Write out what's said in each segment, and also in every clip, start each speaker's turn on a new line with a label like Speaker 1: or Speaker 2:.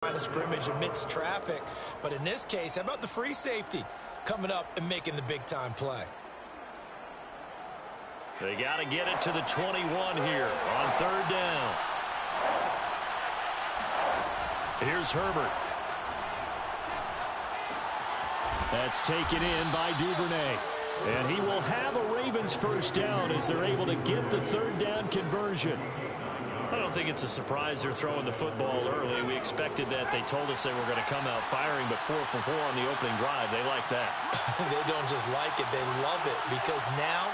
Speaker 1: line of scrimmage amidst traffic. But in this case, how about the free safety coming up and making the big-time play?
Speaker 2: They got to get it to the 21 here on third down. Here's Herbert. That's taken in by Duvernay. And he will have a Ravens first down as they're able to get the third down conversion. I don't think it's a surprise they're throwing the football early. We expected that. They told us they were going to come out firing, but 4 for 4 on the opening drive. They like that.
Speaker 1: They don't just like it. They love it because now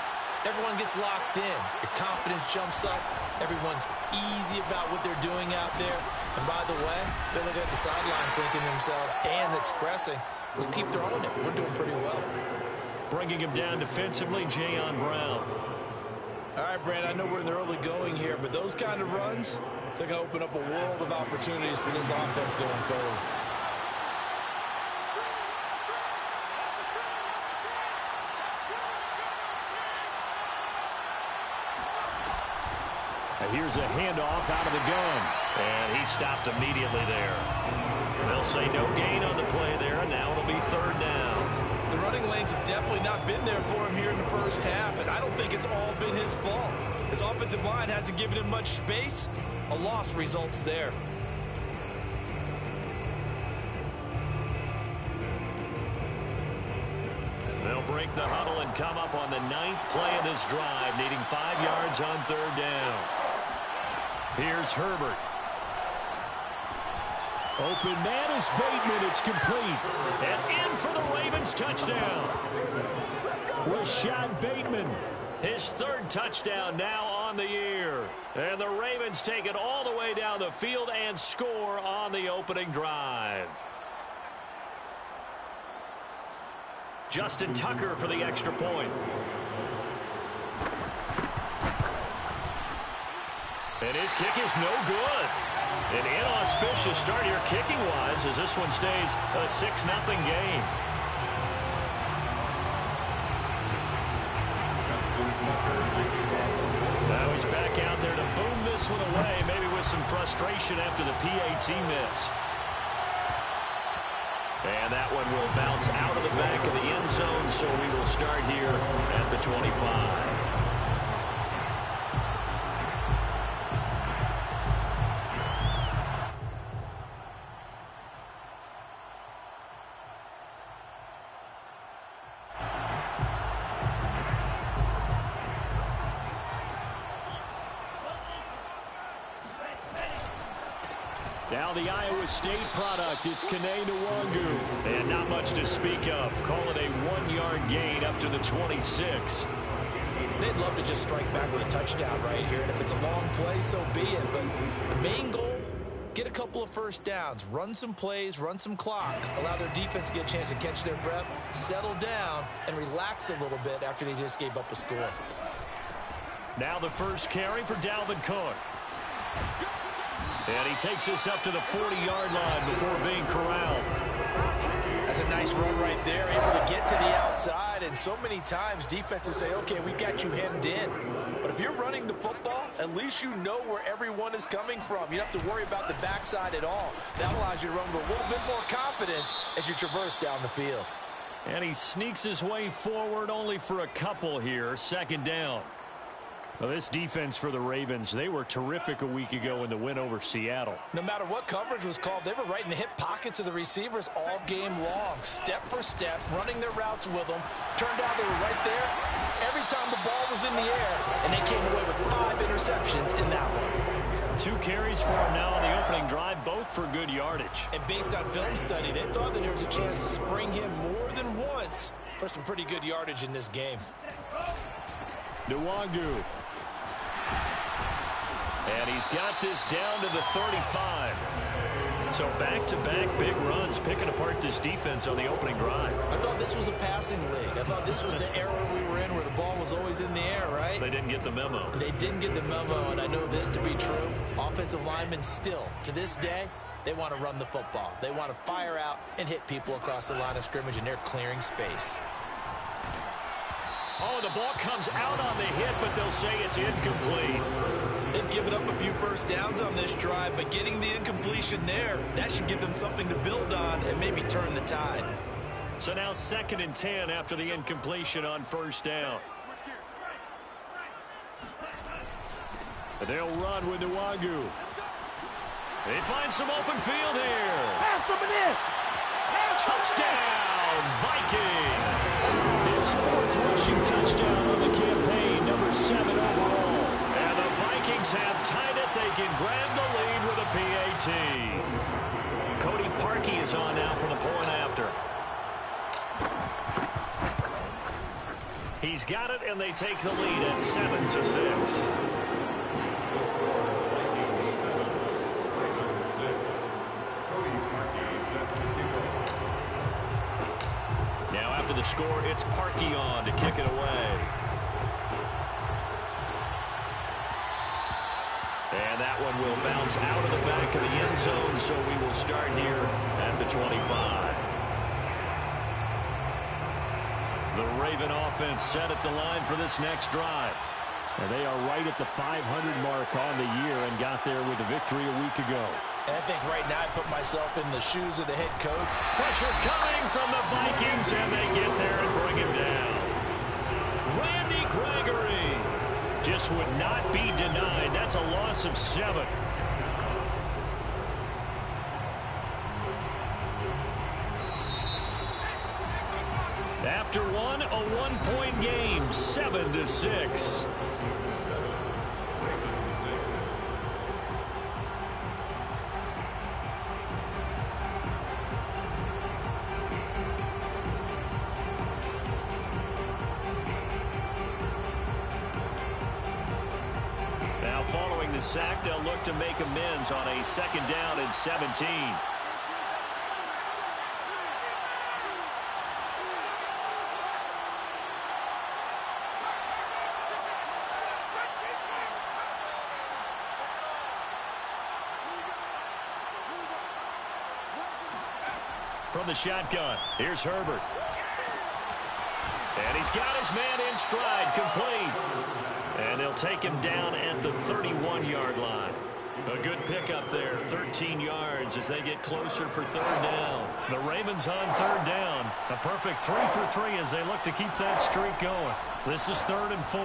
Speaker 1: everyone gets locked in. Your confidence jumps up. Everyone's easy about what they're doing out there. And by the way, they're looking at the sideline thinking to themselves and expressing, let's keep throwing it. We're doing pretty well.
Speaker 2: Bringing him down defensively, Jayon Brown.
Speaker 1: All right, Brand, I know we're in the early going here, but those kind of runs, they're going to open up a world of opportunities for this offense going forward.
Speaker 2: And here's a handoff out of the gun. And he stopped immediately there. They'll say no gain on the play there, and now it'll be third down.
Speaker 1: The running lanes have definitely not been there for him here in the first half, and I don't think it's all been his fault. His offensive line hasn't given him much space. A loss results there.
Speaker 2: They'll break the huddle and come up on the 9th play of this drive, needing 5 yards on third down. Here's Herbert. Open man is Bateman. It's complete. And in for the Ravens touchdown. Rashad Bateman. His 3rd touchdown now on the year. And the Ravens take it all the way down the field and score on the opening drive. Justin Tucker for the extra point. And his kick is no good. An inauspicious start here kicking-wise as this one stays a 6-0 game. Now he's back out there to boom this one away, maybe with some frustration after the PAT miss. And that one will bounce out of the back of the end zone, so we will start here at the 25. Now the Iowa State product, it's Kene Nwangu. And not much to speak of. Call it a 1-yard gain up to the 26.
Speaker 1: They'd love to just strike back with a touchdown right here. And if it's a long play, so be it. But the main goal, get a couple of first downs. Run some plays, run some clock. Allow their defense to get a chance to catch their breath, settle down, and relax a little bit after they just gave up a score.
Speaker 2: Now the first carry for Dalvin Cook. And he takes us up to the 40-yard line before being corralled.
Speaker 1: That's a nice run right there, able to get to the outside. And so many times defenses say, okay, we got you hemmed in. But if you're running the football, at least you know where everyone is coming from. You don't have to worry about the backside at all. That allows you to run with a little bit more confidence as you traverse down the field.
Speaker 2: And he sneaks his way forward only for a couple here. 2nd down. Well, this defense for the Ravens, they were terrific a week ago in the win over Seattle.
Speaker 1: No matter what coverage was called, they were right in the hip pockets of the receivers all game long. Step for step, running their routes with them. Turned out they were right there every time the ball was in the air, and they came away with 5 interceptions in that one.
Speaker 2: 2 carries for him now on the opening drive, both for good yardage.
Speaker 1: And based on film study, they thought that there was a chance to spring him more than once for some pretty good yardage in this game.
Speaker 2: Nwangu. And he's got this down to the 35. So back-to-back big runs picking apart this defense on the opening drive.
Speaker 1: I thought this was a passing league. I thought this was the era we were in where the ball was always in the air, right?
Speaker 2: They didn't get the memo.
Speaker 1: They didn't get the memo, and I know this to be true. Offensive linemen still, to this day, they want to run the football. They want to fire out and hit people across the line of scrimmage, and they're clearing space.
Speaker 2: Oh, the ball comes out on the hit, but they'll say it's incomplete.
Speaker 1: They've given up a few first downs on this drive, but getting the incompletion there, that should give them something to build on and maybe turn the tide.
Speaker 2: So now 2nd and 10 after the incompletion on first down. They'll run with Nwangu. They find some open field here.
Speaker 3: Pass him this.
Speaker 2: Touchdown, Vikings. His 4th rushing touchdown on the campaign, number 7 overall. And the Vikings have tied it. They can grab the lead with a PAT. Cody Parkey is on now for the point after. He's got it, and they take the lead at 7-6. Now after the score, it's Parkey on to kick it away. And that one will bounce out of the back of the end zone, so we will start here at the 25. The Raven offense set at the line for this next drive. And they are right at the 500 mark on the year and got there with a victory a week ago.
Speaker 1: And I think right now I put myself in the shoes of the head coach.
Speaker 2: Pressure coming from the Vikings, and they get there and bring him down. Randy Gregory just would not be denied. That's a loss of 7. After one, a one-point game, 7-6. Now following the sack, they'll look to make amends on a 2nd down and 17. From the shotgun, here's Herbert. And he's got his man in stride, complete. And they'll take him down at the 31-yard line. A good pickup there, 13 yards as they get closer for 3rd down. The Ravens on 3rd down. A perfect 3 for 3 as they look to keep that streak going. This is 3rd and 4.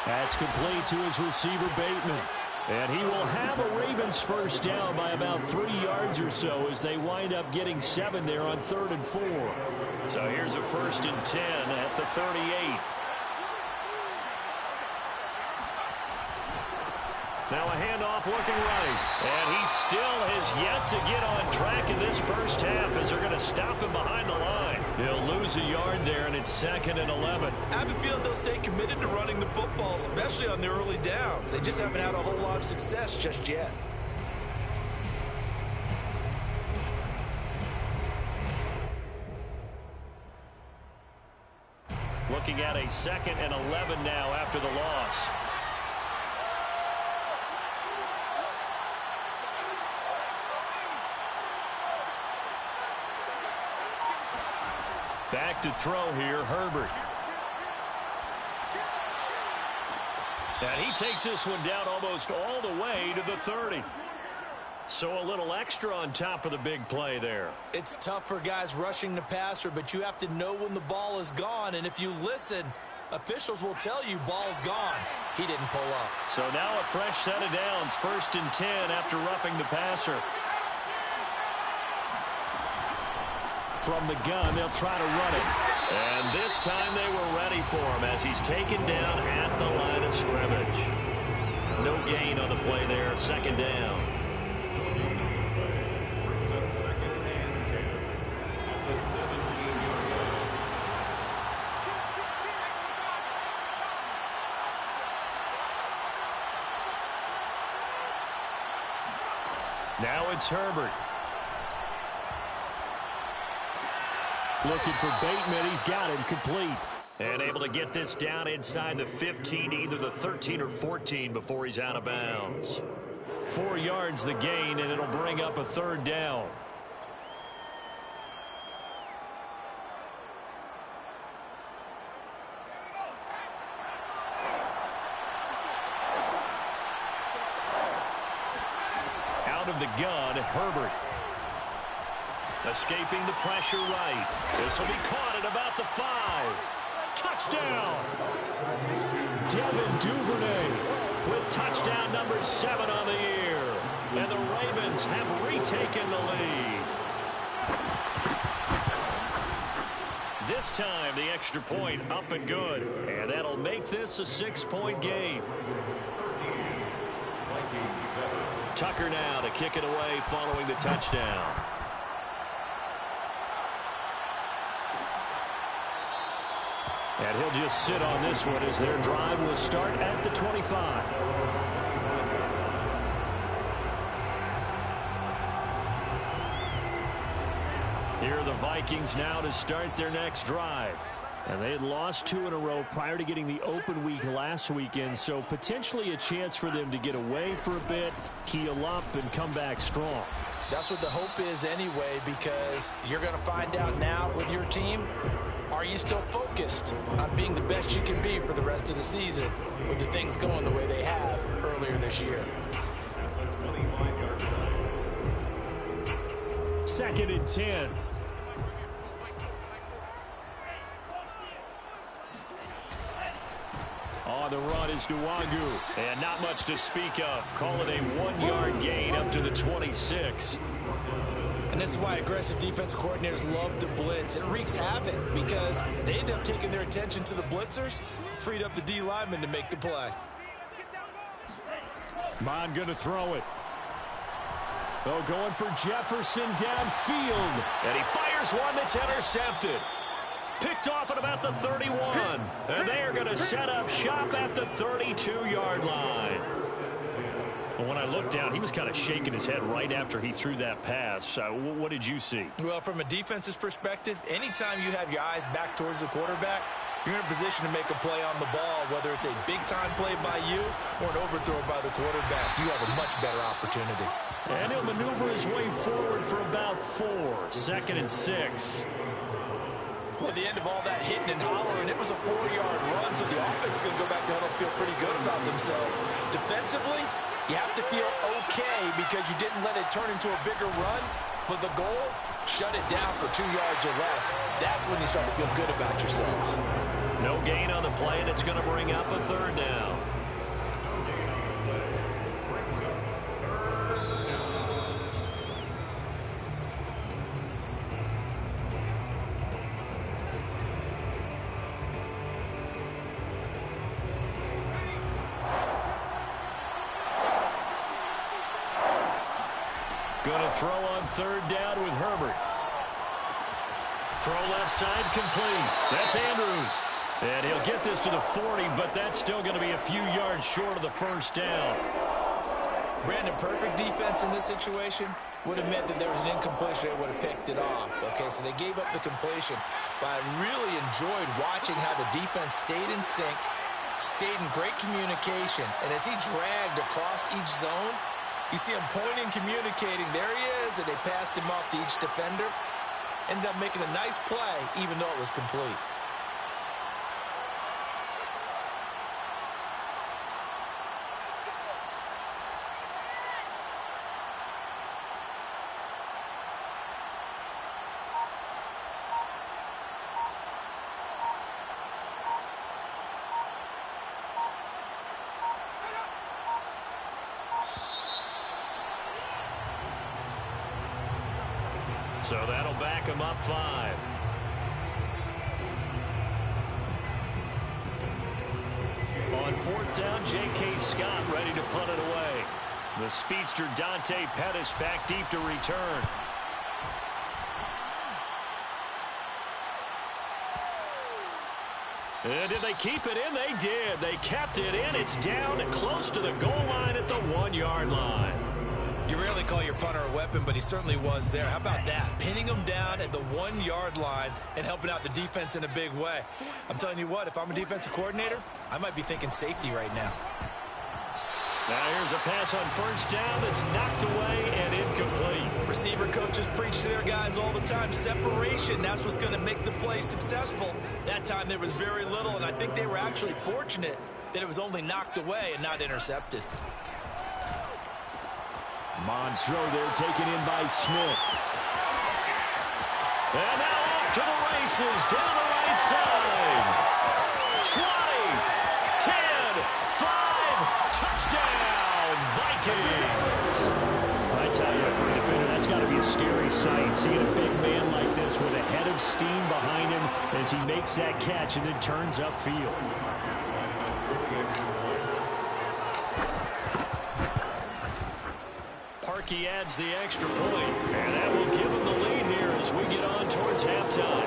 Speaker 2: That's complete to his receiver, Bateman. And he will have a Ravens first down by about 3 yards or so as they wind up getting 7 there on 3rd and 4. So here's a 1st and 10 at the 38. Now a handoff looking right. And he still has yet to get on track in this first half as they're going to stop him behind the line. They'll lose a yard there, and it's 2nd and 11.
Speaker 1: I have a feeling they'll stay committed to running the football, especially on the early downs. They just haven't had a whole lot of success just yet.
Speaker 2: Looking at a 2nd and 11 now after the loss. Back to throw here, Herbert. And he takes this one down almost all the way to the 30. So a little extra on top of the big play there.
Speaker 1: It's tough for guys rushing the passer, but you have to know when the ball is gone. And if you listen, officials will tell you ball's gone. He didn't pull up.
Speaker 2: So now a fresh set of downs, 1st and 10 after roughing the passer. From the gun, they'll try to run it. And this time they were ready for him as he's taken down at the line of scrimmage. No gain on the play there, 2nd down. Now it's Herbert. Looking for Bateman. He's got him complete. And able to get this down inside the 15, either the 13 or 14 before he's out of bounds. 4 yards the gain, and it'll bring up a 3rd down. the gun, Herbert. Escaping the pressure right. This will be caught at about the 5. Touchdown! Devin Duvernay with touchdown number 7 on the year. And the Ravens have retaken the lead. This time, the extra point up and good. And that'll make this a 6-point game. Tucker now to kick it away following the touchdown. And he'll just sit on this one as their drive will start at the 25. Here are the Vikings now to start their next drive. And they had lost 2 in a row prior to getting the open week last weekend, so potentially a chance for them to get away for a bit, keel up, and come back strong.
Speaker 1: That's what the hope is anyway, because you're going to find out now with your team, are you still focused on being the best you can be for the rest of the season with the things going the way they have earlier this year?
Speaker 2: 2nd and 10. On the run is Nwangu. And not much to speak of. Call it a 1-yard gain up to the 26.
Speaker 1: And this is why aggressive defensive coordinators love to blitz. It wreaks havoc because they end up taking their attention to the blitzers, freed up the D lineman to make the play.
Speaker 2: Mon going to throw it. Oh, going for Jefferson downfield. And he fires one that's intercepted. Picked off at about the 31. And they are going to set up shop at the 32-yard line. Well, when I looked down, he was kind of shaking his head right after he threw that pass. What did you see?
Speaker 1: Well, from a defense's perspective, anytime you have your eyes back towards the quarterback, you're in a position to make a play on the ball, whether it's a big-time play by you or an overthrow by the quarterback. You have a much better opportunity.
Speaker 2: And he'll maneuver his way forward for about 4. 2nd and 6.
Speaker 1: Well, at the end of all that hitting and hollering, it was a 4-yard run, so the offense is going to go back to huddle and feel pretty good about themselves. Defensively, you have to feel okay because you didn't let it turn into a bigger run, but the goal, shut it down for 2 yards or less. That's when you start to feel good about yourselves.
Speaker 2: No gain on the play, and it's going to bring up a 3rd down. Going to throw on 3rd down with Herbert. Throw left side complete. That's Andrews. And he'll get this to the 40, but that's still going to be a few yards short of the 1st down.
Speaker 1: Brandon, perfect defense in this situation would have meant that there was an incompletion. They would have picked it off. Okay, so they gave up the completion. But I really enjoyed watching how the defense stayed in sync, stayed in great communication. And as he dragged across each zone, you see him pointing, communicating. There he is, and they passed him off to each defender. Ended up making a nice play, even though it was complete.
Speaker 2: So that'll back him up 5. On 4th down, J.K. Scott ready to punt it away. The speedster Dante Pettis back deep to return. And did they keep it in? They did. They kept it in. It's down close to the goal line at the 1-yard line.
Speaker 1: You rarely call your punter a weapon, but he certainly was there. How about that? Pinning him down at the 1-yard line and helping out the defense in a big way. I'm telling you what, if I'm a defensive coordinator, I might be thinking safety right now.
Speaker 2: Now here's a pass on 1st down that's knocked away and incomplete.
Speaker 1: Receiver coaches preach to their guys all the time. Separation, that's what's going to make the play successful. That time there was very little, and I think they were actually fortunate that it was only knocked away and not intercepted.
Speaker 2: Mond's throw there taken in by Smith. And now off to the races down the right side. 20, 10, 5, touchdown, Vikings. I tell you, for a defender, that's got to be a scary sight, seeing a big man like this with a head of steam behind him as he makes that catch and then turns upfield. He adds the extra point, and that will give him the lead here as we get on towards halftime.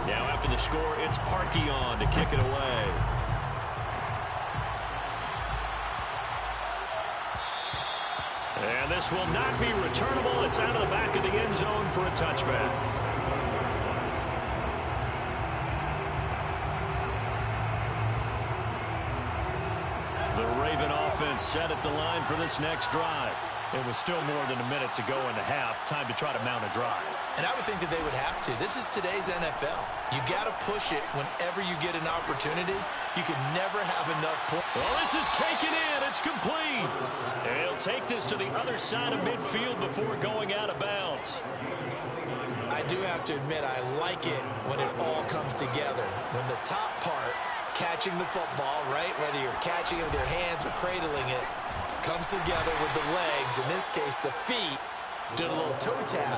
Speaker 2: Now after the score, it's Parkey on to kick it away. And this will not be returnable. It's out of the back of the end zone for a touchback. Set at the line for this next drive. It was still more than a minute to go in the half. Time to try to mount a drive.
Speaker 1: And I would think that they would have to. This is today's NFL. You got to push it whenever you get an opportunity. You can never have enough points.
Speaker 2: Well, this is taken in. It's complete. And he'll take this to the other side of midfield before going out of bounds.
Speaker 1: I do have to admit, I like it when it all comes together. When the top part, catching the football, right, whether you're catching it with your hands or cradling it, comes together with the legs, in this case the feet, doing a little toe tap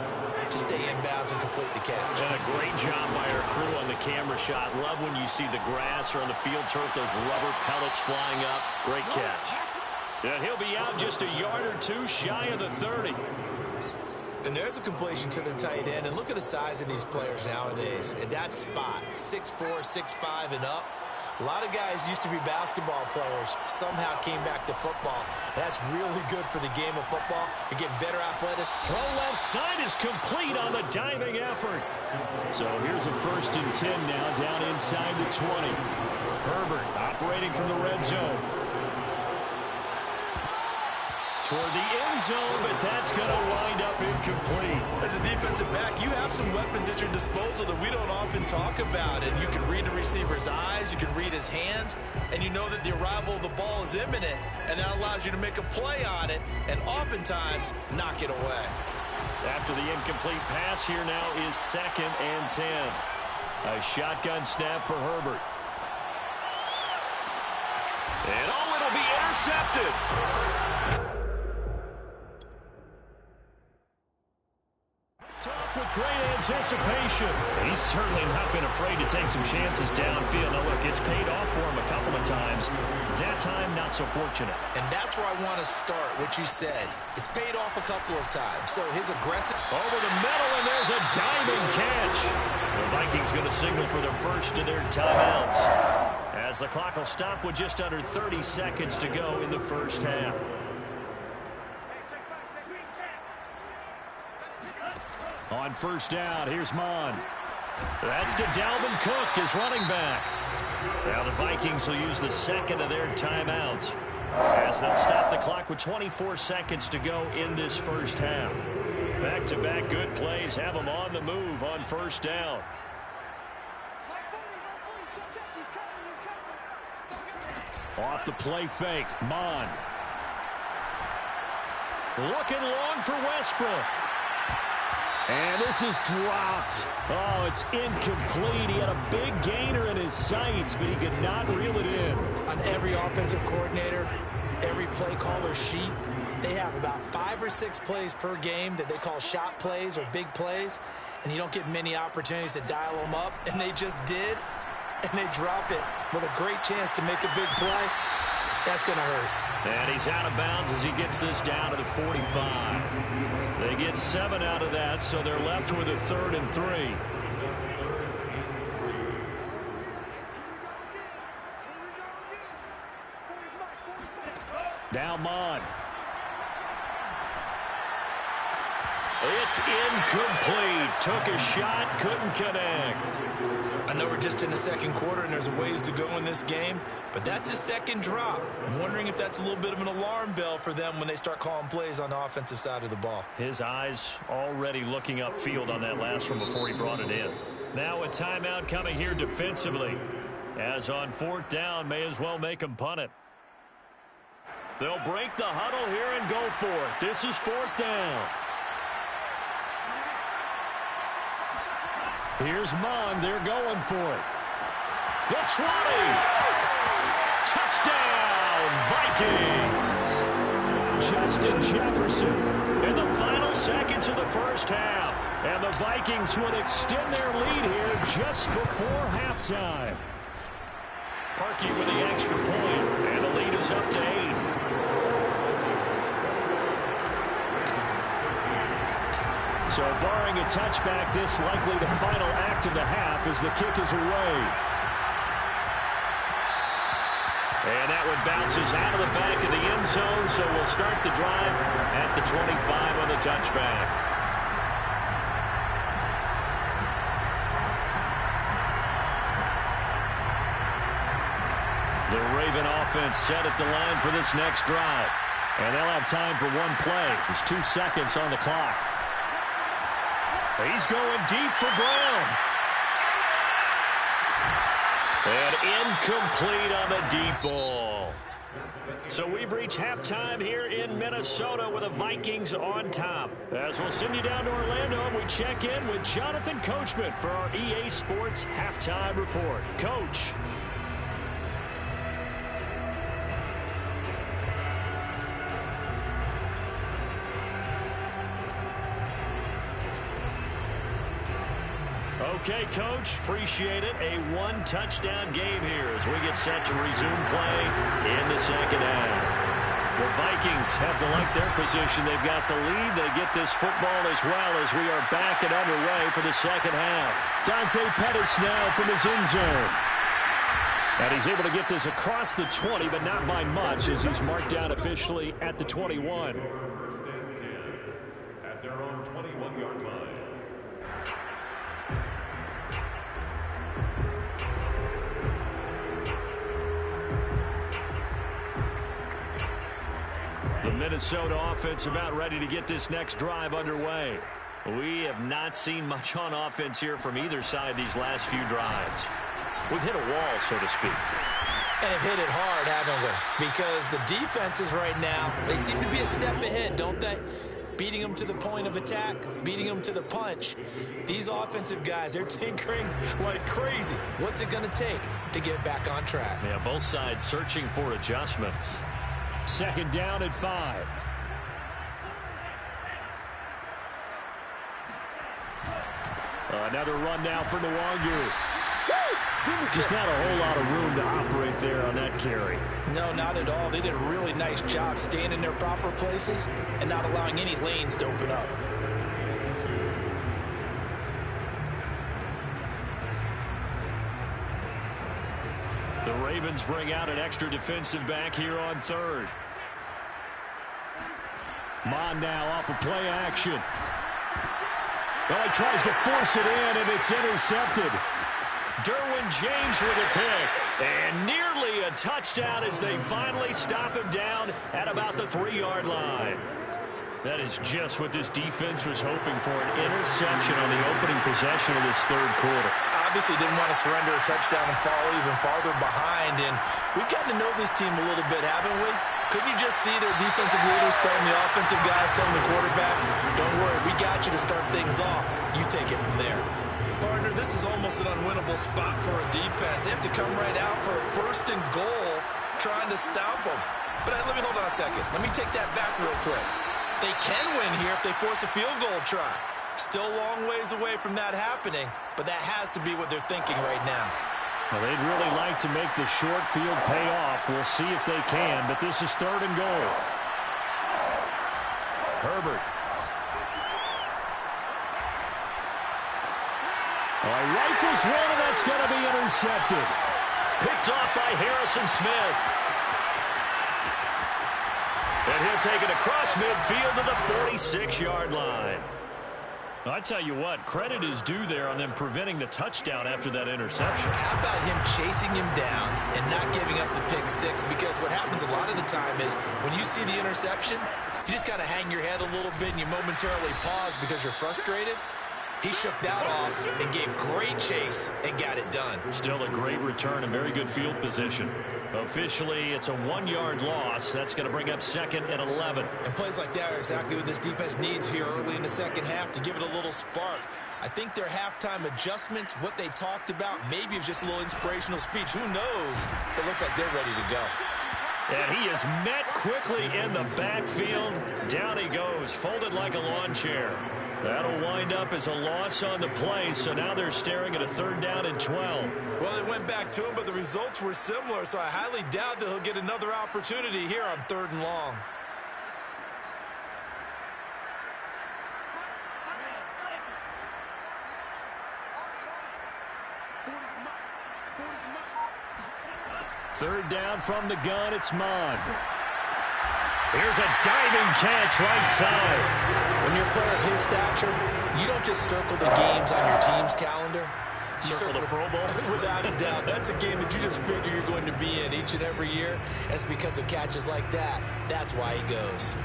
Speaker 1: to stay in bounds and complete the catch.
Speaker 2: And a great job by our crew on the camera shot. Love when you see the grass or on the field turf, those rubber pellets flying up. Great catch. And he'll be out just a yard or two shy of the 30.
Speaker 1: And there's a completion to the tight end, and look at the size of these players nowadays. At that spot, 6'4", 6'5", and up. A lot of guys used to be basketball players, somehow came back to football. That's really good for the game of football. You're getting better athletics.
Speaker 2: Throw left side is complete on the diving effort. So here's a 1st and 10 now down inside the 20. Herbert operating from the red zone. Toward the end zone, but that's going to wind up incomplete.
Speaker 1: As a defensive back, you have some weapons at your disposal that we don't often talk about. And you can read the receiver's eyes, you can read his hands, and you know that the arrival of the ball is imminent, and that allows you to make a play on it and oftentimes knock it away.
Speaker 2: After the incomplete pass, here now is 2nd and 10. A shotgun snap for Herbert. And oh, it'll be intercepted. With great anticipation. He's certainly not been afraid to take some chances downfield. Now, look, it's paid off for him a couple of times. That time, not so fortunate.
Speaker 1: And that's where I want to start, what you said. It's paid off a couple of times. So his aggressive...
Speaker 2: Over the middle, and there's a diving catch. The Vikings going to signal for the first of their timeouts, as the clock will stop with just under 30 seconds to go in the first half. On 1st down, here's Mon. That's to Dalvin Cook, his running back. Now the Vikings will use the 2nd of their timeouts, as they'll stop the clock with 24 seconds to go in this first half. Back-to-back good plays have them on the move on 1st down. Off the play fake, Mon. Looking long for Westbrook. And this is dropped. Oh, it's incomplete. He had a big gainer in his sights, but he could not reel it in.
Speaker 1: On every offensive coordinator, every play caller sheet, they have about 5 or 6 plays per game that they call shot plays or big plays, and you don't get many opportunities to dial them up, and they just did, and they drop it with a great chance to make a big play. That's going to hurt.
Speaker 2: And he's out of bounds as he gets this down to the 45. They get 7 out of that, so they're left with a 3rd and 3. Now Mon. It's incomplete. Took a shot, couldn't connect.
Speaker 1: I know we're just in the 2nd quarter and there's a ways to go in this game, but that's his 2nd drop. I'm wondering if that's a little bit of an alarm bell for them when they start calling plays on the offensive side of the ball.
Speaker 2: His eyes already looking upfield on that last one before he brought it in. Now a timeout coming here defensively, as on 4th down, may as well make him punt it. They'll break the huddle here and go for it. This is 4th down. Here's Mond. They're going for it. The 20. Touchdown, Vikings. Justin Jefferson in the final seconds of the first half. And the Vikings would extend their lead here just before halftime. Parkey with the extra point, and the lead is up to 8. So barring a touchback, this likely the final act of the half as the kick is away. And that one bounces out of the back of the end zone, so we'll start the drive at the 25 on the touchback. The Raven offense set at the line for this next drive. And they'll have time for one play. There's 2 seconds on the clock. He's going deep for Brown. And incomplete on the deep ball. So we've reached halftime here in Minnesota with the Vikings on top. As we'll send you down to Orlando, we check in with Jonathan Coachman for our EA Sports Halftime Report. Coach. Okay, Coach, appreciate it. A one-touchdown game here as we get set to resume play in the second half. The Vikings have to like their position. They've got the lead. They get this football as well as we are back and underway for the second half. Dante Pettis now from his end zone. And he's able to get this across the 20, but not by much as he's marked down officially at the 21.
Speaker 3: First and 10 at their own 21-yard line.
Speaker 2: The Minnesota offense about ready to get this next drive underway. We have not seen much on offense here from either side these last few drives. We've hit a wall, so to speak.
Speaker 1: And have hit it hard, haven't we? Because the defenses right now, they seem to be a step ahead, don't they? Beating them to the point of attack, beating them to the punch. These offensive guys, they're tinkering like crazy. What's it going to take to get back on track?
Speaker 2: Yeah, both sides searching for adjustments. Second down at 5. Another run now for Nwangu. Just not a whole lot of room to operate there on that carry.
Speaker 1: No, not at all. They did a really nice job staying in their proper places and not allowing any lanes to open up.
Speaker 2: The Ravens bring out an extra defensive back here on third. Mond now off of play action. Well, he tries to force it in, and it's intercepted. Derwin James with a pick. And nearly a touchdown as they finally stop him down at about the 3-yard line. That is just what this defense was hoping for, an interception on the opening possession of this third quarter.
Speaker 1: Obviously didn't want to surrender a touchdown and fall even farther behind. And we've gotten to know this team a little bit, haven't we? Couldn't you just see their defensive leaders telling the offensive guys, telling the quarterback, don't worry, we got you to start things off. You take it from there. Partner, this is almost an unwinnable spot for a defense. They have to come right out for a 1st and goal trying to stop them. But let me hold on a second. Let me take that back real quick. They can win here if they force a field goal try. Still a long ways away from that happening, but that has to be what they're thinking right now.
Speaker 2: Well, they'd really like to make the short field pay off. We'll see if they can, but this is 3rd and goal. Herbert. Rifles one, and that's going to be intercepted. Picked off by Harrison Smith. And he'll take it across midfield to the 46-yard line. I tell you what, credit is due there on them preventing the touchdown after that interception.
Speaker 1: How about him chasing him down and not giving up the pick six? Because what happens a lot of the time is when you see the interception, you just kind of hang your head a little bit and you momentarily pause because you're frustrated. He shook that off and gave great chase and got it done.
Speaker 2: Still a great return and very good field position. Officially, it's a 1-yard loss. That's going to bring up 2nd and 11.
Speaker 1: And plays like that are exactly what this defense needs here early in the second half to give it a little spark. I think their halftime adjustment, what they talked about, maybe it was just a little inspirational speech. Who knows? It looks like they're ready to go.
Speaker 2: And he is met quickly in the backfield. Down he goes, folded like a lawn chair. That'll wind up as a loss on the play, so now they're staring at a 3rd down and 12.
Speaker 1: Well, they went back to him, but the results were similar, so I highly doubt that he'll get another opportunity here on 3rd and long.
Speaker 2: Third down from the gun, it's Mond. Here's a diving catch right side.
Speaker 1: When you're a player of his stature, you don't just circle the games on your team's calendar. You
Speaker 2: circle the Pro Bowl?
Speaker 1: Without a doubt. That's a game that you just figure you're going to be in each and every year. That's because of catches like that. That's why he goes.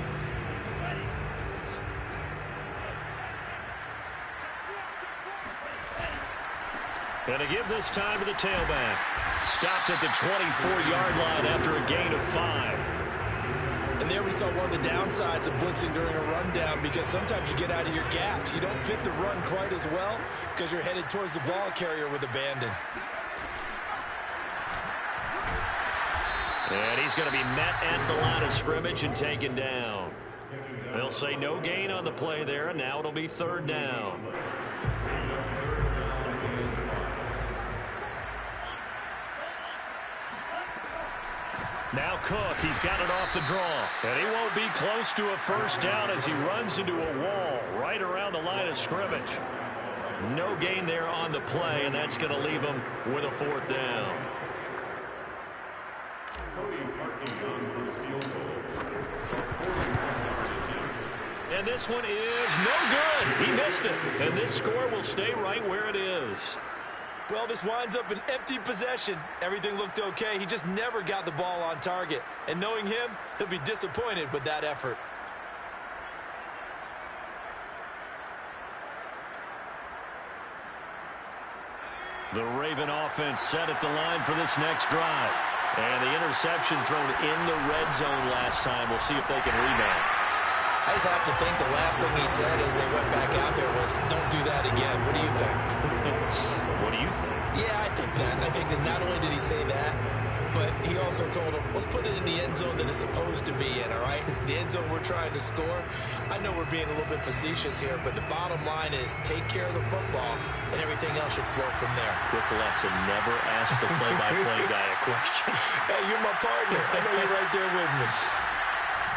Speaker 2: And to give this time to the tailback. Stopped at the 24-yard line after a gain of 5.
Speaker 1: And there we saw one of the downsides of blitzing during a rundown, because sometimes you get out of your gaps. You don't fit the run quite as well because you're headed towards the ball carrier with abandon.
Speaker 2: And he's going to be met at the line of scrimmage and taken down. They'll say no gain on the play there, and now it'll be 3rd down. Now Cook, he's got it off the draw. And he won't be close to a 1st down as he runs into a wall right around the line of scrimmage. No gain there on the play, and that's going to leave him with a 4th down. And this one is no good. He missed it. And this score will stay right where it is.
Speaker 1: Well, this winds up an empty possession. Everything looked okay. He just never got the ball on target. And knowing him, he'll be disappointed with that effort.
Speaker 2: The Raven offense set at the line for this next drive. And the interception thrown in the red zone last time. We'll see if they can rebound.
Speaker 1: I just have to think the last thing he said as they went back out there was, don't do that again. What do you think?
Speaker 2: What do you think?
Speaker 1: Yeah, I think that. And I think that not only did he say that, but he also told him, let's put it in the end zone that it's supposed to be in, all right? The end zone we're trying to score. I know we're being a little bit facetious here, but the bottom line is take care of the football, and everything else should flow from there.
Speaker 2: Quick lesson, never ask the play-by-play guy a question.
Speaker 1: Hey, you're my partner. I know you're right there with me.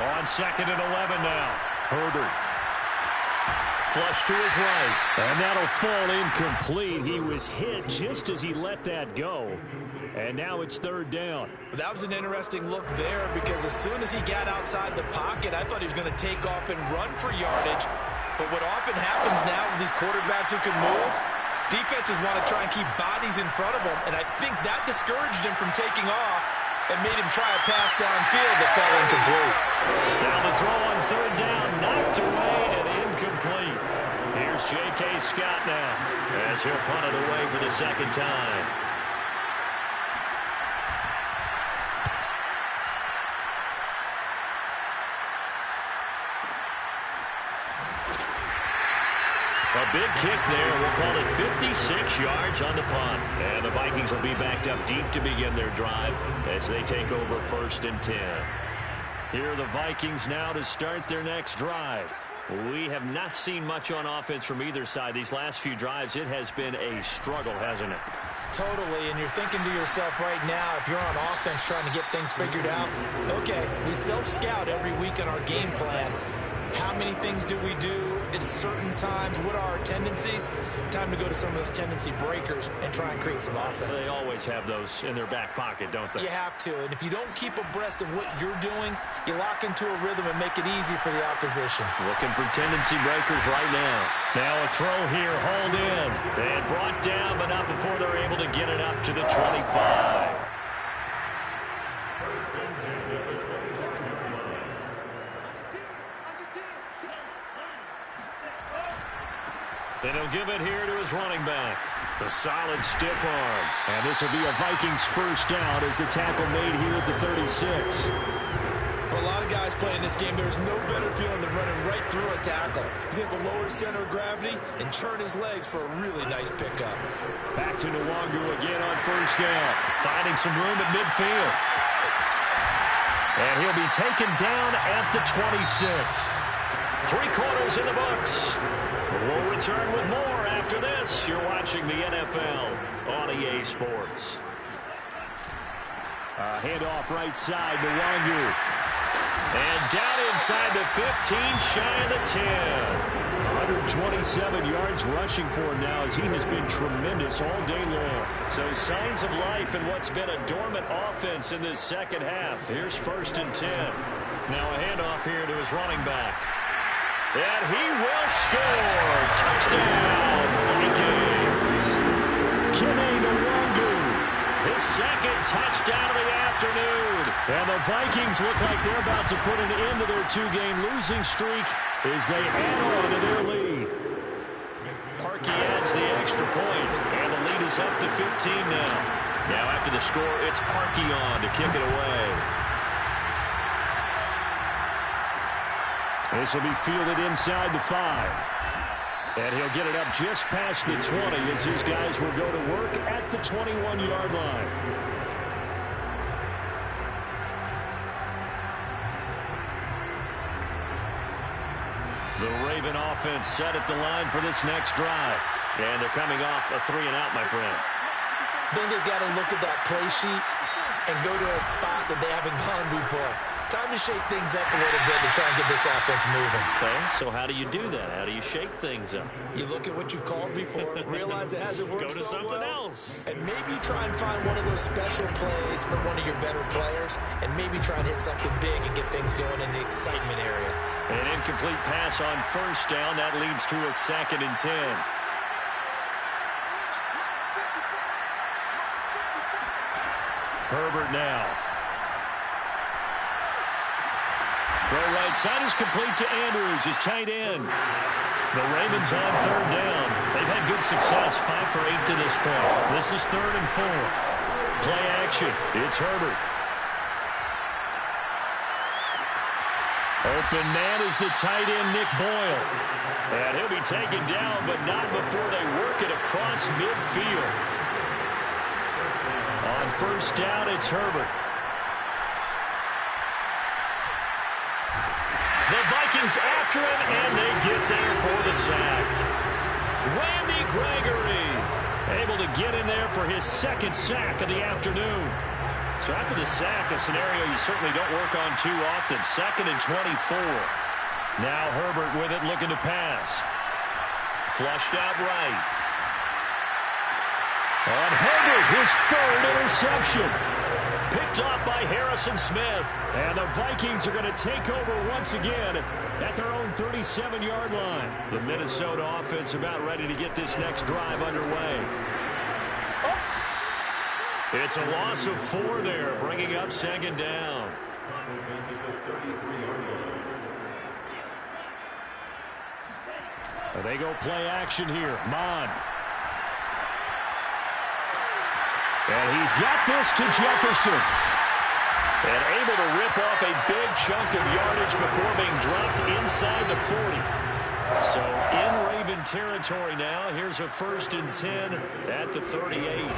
Speaker 2: On 2nd and 11 now. Herbert. Flush to his right. And that'll fall incomplete. He was hit just as he let that go. And now it's 3rd down.
Speaker 1: That was an interesting look there, because as soon as he got outside the pocket, I thought he was going to take off and run for yardage. But what often happens now with these quarterbacks who can move, defenses want to try and keep bodies in front of them. And I think that discouraged him from taking off and made him try a pass downfield that fell incomplete.
Speaker 2: Now the throw on 3rd down, knocked away and incomplete. Here's J.K. Scott now as he'll punt it away for the 2nd time. A big kick there. We'll call it 56 yards on the punt. And the Vikings will be backed up deep to begin their drive as they take over 1st and 10. Here are the Vikings now to start their next drive. We have not seen much on offense from either side. These last few drives, it has been a struggle, hasn't it?
Speaker 1: Totally, and you're thinking to yourself right now, if you're on offense trying to get things figured out, okay, we self-scout every week on our game plan. How many things do we do at certain times? What are our tendencies? Time to go to some of those tendency breakers and try and create some offense.
Speaker 2: They always have those in their back pocket, don't they?
Speaker 1: You have to, and if you don't keep abreast of what you're doing, you lock into a rhythm and make it easy for the opposition.
Speaker 2: Looking for tendency breakers right now. Now a throw here, hauled in, and brought down, but not before they're able to get it up to the 25. And he'll give it here to his running back. The solid stiff arm. And this will be a Vikings first down as the tackle made here at the 36.
Speaker 1: For a lot of guys playing this game, there's no better feeling than running right through a tackle. He's able to lower his center of gravity and churn his legs for a really nice pickup.
Speaker 2: Back to Nwangu again on first down. Finding some room at midfield. And he'll be taken down at the 26. 3 quarters in the books. We'll return with more after this. You're watching the NFL on EA Sports. Handoff right side to Nwangu. And down inside the 15, shy of the 10. 127 yards rushing for him now as he has been tremendous all day long. So signs of life in what's been a dormant offense in this second half. Here's 1st and 10. Now a handoff here to his running back. And he will score. Touchdown, Vikings. Kene Nwangu. His second touchdown of the afternoon. And the Vikings look like they're about to put an end to their 2-game losing streak as they add on to their lead. Parkey adds the extra point, and the lead is up to 15 now. Now after the score, it's Parkey on to kick it away. This will be fielded inside the 5. And he'll get it up just past the 20 as his guys will go to work at the 21-yard line. The Raven offense set at the line for this next drive. And they're coming off a 3-and-out, my friend.
Speaker 1: I think they've got to look at that play sheet and go to a spot that they haven't gone before. Time to shake things up a little bit to try and get this offense moving.
Speaker 2: Okay, so how do you do that? How do you shake things up?
Speaker 1: You look at what you've called before, realize it hasn't worked
Speaker 2: Go to
Speaker 1: so
Speaker 2: something
Speaker 1: well,
Speaker 2: else.
Speaker 1: and maybe try and find one of those special plays from one of your better players, and maybe try and hit something big and get things going in the excitement area.
Speaker 2: An incomplete pass on first down. That leads to a 2nd and 10. Herbert now. Throw right side is complete to Andrews, his tight end. The Ravens on 3rd down. They've had good success, 5 for 8 to this point. This is 3rd and 4. Play action. It's Herbert. Open man is the tight end, Nick Boyle. And he'll be taken down, but not before they work it across midfield. On first down, it's Herbert. The Vikings after him, and they get there for the sack. Randy Gregory able to get in there for his 2nd sack of the afternoon. So after the sack, a scenario you certainly don't work on too often. 2nd and 24. Now Herbert with it, looking to pass. Flushed out right. On Herbert, his 3rd interception. Picked off by Harrison Smith. And the Vikings are going to take over once again at their own 37-yard line. The Minnesota offense about ready to get this next drive underway. It's a loss of 4 there, bringing up 2nd down. They go play action here. Mon. And he's got this to Jefferson. And able to rip off a big chunk of yardage before being dropped inside the 40. So in Raven territory now. Here's a 1st and 10 at the 38.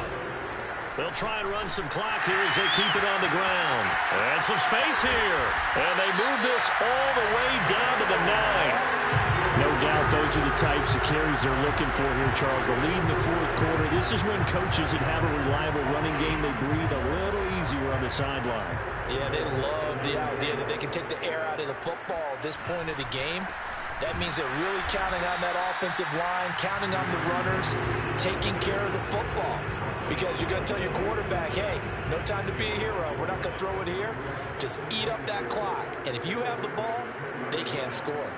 Speaker 2: They'll try and run some clock here as they keep it on the ground. And some space here. And they move this all the way down to the 9. No doubt those are the types of carries they're looking for here, Charles. The lead in the 4th quarter. This is when coaches that have a reliable running game, they breathe a little easier on the sideline.
Speaker 1: Yeah, they love the idea that they can take the air out of the football at this point of the game. That means they're really counting on that offensive line, counting on the runners, taking care of the football. Because you're going to tell your quarterback, hey, no time to be a hero. We're not going to throw it here. Just eat up that clock. And if you have the ball, they can't score.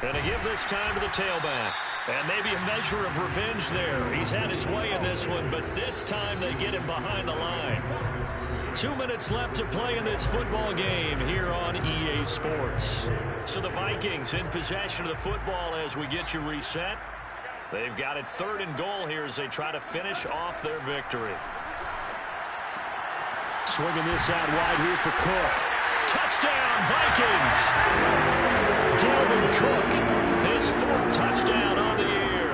Speaker 2: And to give this time to the tailback. And maybe a measure of revenge there. He's had his way in this one, but this time they get him behind the line. 2 minutes left to play in this football game here on EA Sports. So the Vikings in possession of the football as we get you reset. They've got it 3rd and goal here as they try to finish off their victory.
Speaker 4: Swinging this out wide here for Cook.
Speaker 2: Touchdown, Vikings! Dalvin Cook, his 4th touchdown on the year.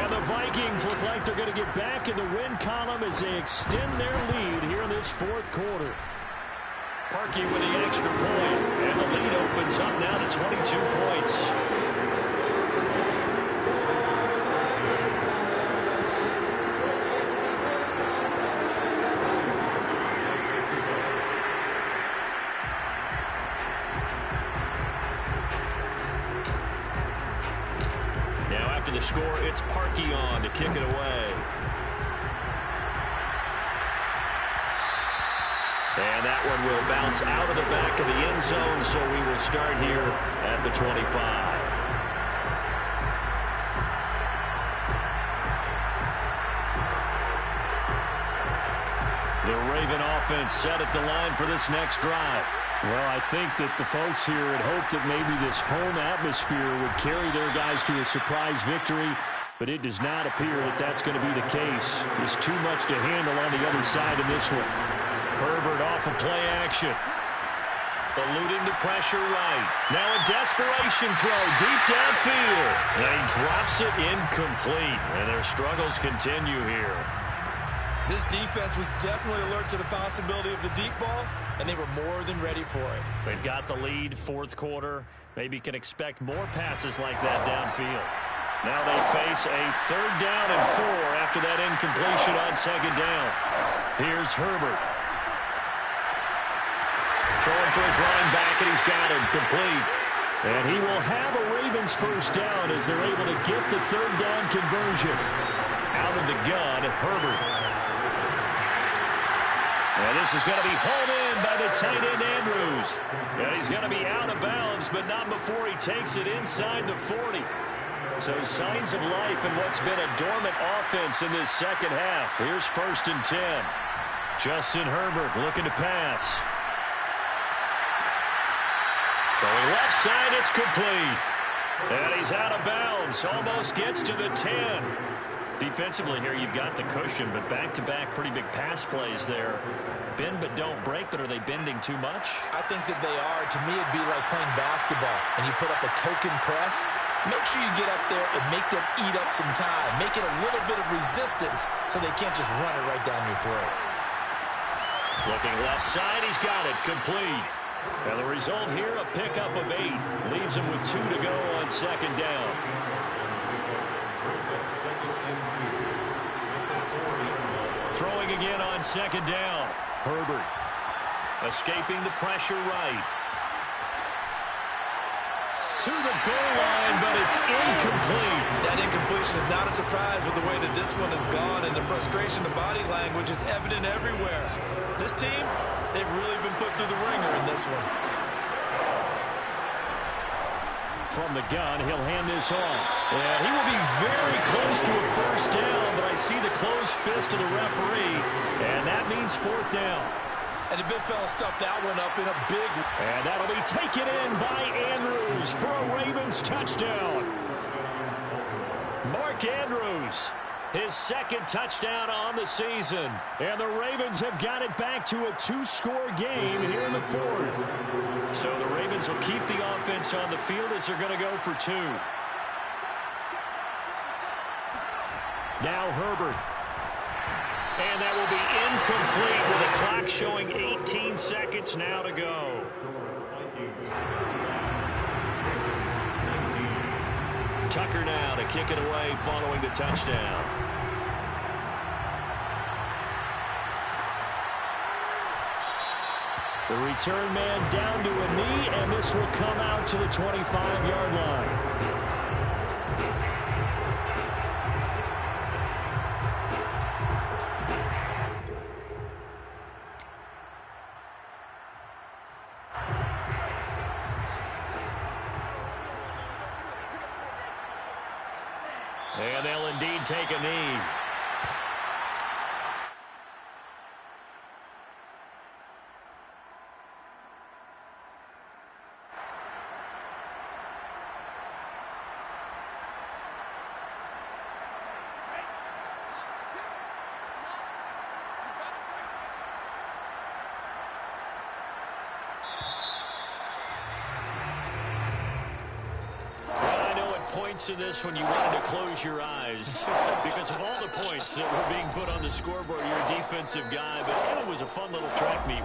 Speaker 4: And the Vikings look like they're going to get back in the win column as they extend their lead here in this 4th quarter.
Speaker 2: Parkey with the extra point, and the lead opens up now to 22 points. The score, it's Parkey on to kick it away. And that one will bounce out of the back of the end zone, so we will start here at the 25. The Raven offense set at the line for this next drive.
Speaker 4: Well, I think that the folks here had hoped that maybe this home atmosphere would carry their guys to a surprise victory, but it does not appear that that's going to be the case. There's too much to handle on the other side of this one.
Speaker 2: Herbert off of play action. Eluding the pressure right. Now a desperation throw deep downfield. And he drops it incomplete. And their struggles continue here.
Speaker 1: This defense was definitely alert to the possibility of the deep ball, and they were more than ready for it.
Speaker 2: They've got the lead, 4th quarter. Maybe can expect more passes like that downfield. Now they face a 3rd down and 4 after that incompletion on 2nd down. Here's Herbert. Throwing for his running back, and he's got it complete.
Speaker 4: And he will have a Ravens 1st down as they're able to get the 3rd down conversion.
Speaker 2: Out of the gun, Herbert. And this is going to be hauled in by the tight end, Andrews. And he's going to be out of bounds, but not before he takes it inside the 40. So signs of life in what's been a dormant offense in this 2nd half. Here's 1st and 10. Justin Herbert looking to pass. Throwing left side, it's complete. And he's out of bounds, almost gets to the 10. Defensively here, you've got the cushion, but back-to-back pretty big pass plays there. Bend but don't break, but are they bending too much?
Speaker 1: I think that they are. To me, it'd be like playing basketball, and you put up a token press. Make sure you get up there and make them eat up some time. Make it a little bit of resistance so they can't just run it right down your throat.
Speaker 2: Looking left side, he's got it, complete. And the result here, a pickup of 8. Leaves him with 2 to go on 2nd down. Throwing again on 2nd down. Herbert escaping the pressure right. To the goal line, but it's incomplete.
Speaker 1: That incompletion is not a surprise with the way that this one has gone, and the frustration, the body language is evident everywhere. This team, they've really been put through the ringer in this one.
Speaker 4: From the gun, he'll hand this off.
Speaker 2: And he will be very close to a 1st down, but I see the closed fist of the referee, and that means 4th down.
Speaker 1: And the big fella stuffed that one up in a big...
Speaker 4: And that'll be taken in by Andrews for a Ravens touchdown.
Speaker 2: Mark Andrews, his 2nd touchdown on the season.
Speaker 4: And the Ravens have got it back to a 2-score game here in the 4th.
Speaker 2: So the Ravens will keep the offense on the field as they're going to go for 2.
Speaker 4: Now Herbert.
Speaker 2: And that will be incomplete with the clock showing 18 seconds now to go. Tucker now to kick it away following the touchdown.
Speaker 4: The return man down to a knee, and this will come out to the 25-yard line.
Speaker 2: And they'll indeed take a knee. points in this when you wanted to close your eyes because of all the points that were being put on the scoreboard. You're a defensive guy, but it was a fun little track meet.